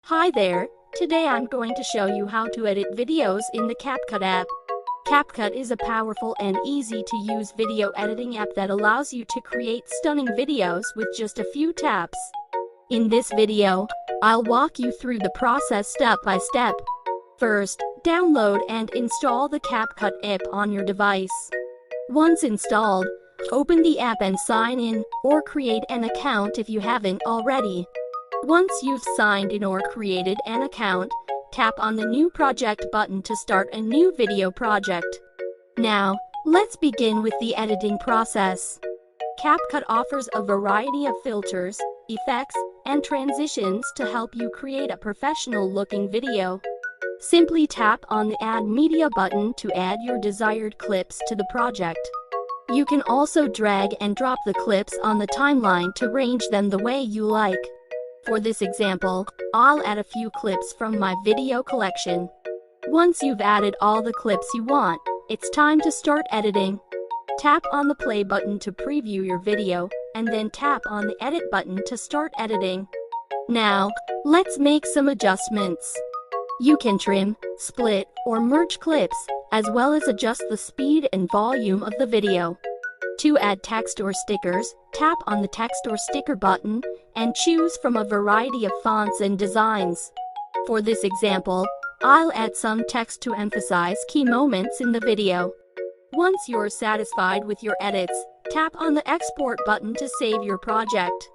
Hi there, today I'm going to show you how to edit videos in the Capcut app. Capcut is a powerful and easy to use video editing app that allows you to create stunning videos with just a few taps. In this video, I'll walk you through the process step by step. First, download and install the Capcut app on your device. Once installed, open the app and sign in, or create an account if you haven't already. Once you've signed in or created an account, tap on the New Project button to start a new video project. Now, let's begin with the editing process. Capcut offers a variety of filters, effects, and transitions to help you create a professional-looking video. Simply tap on the Add Media button to add your desired clips to the project. You can also drag and drop the clips on the timeline to arrange them the way you like. For this example, I'll add a few clips from my video collection. Once you've added all the clips you want, it's time to start editing. Tap on the play button to preview your video, and then tap on the edit button to start editing. Now, let's make some adjustments. You can trim, split, or merge clips, as well as adjust the speed and volume of the video. To add text or stickers, tap on the text or sticker button and choose from a variety of fonts and designs. For this example, I'll add some text to emphasize key moments in the video. Once you're satisfied with your edits, tap on the export button to save your project.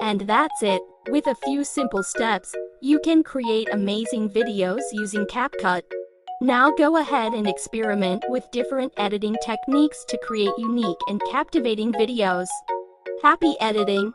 And that's it. With a few simple steps, you can create amazing videos using Capcut. Now go ahead and experiment with different editing techniques to create unique and captivating videos. Happy editing!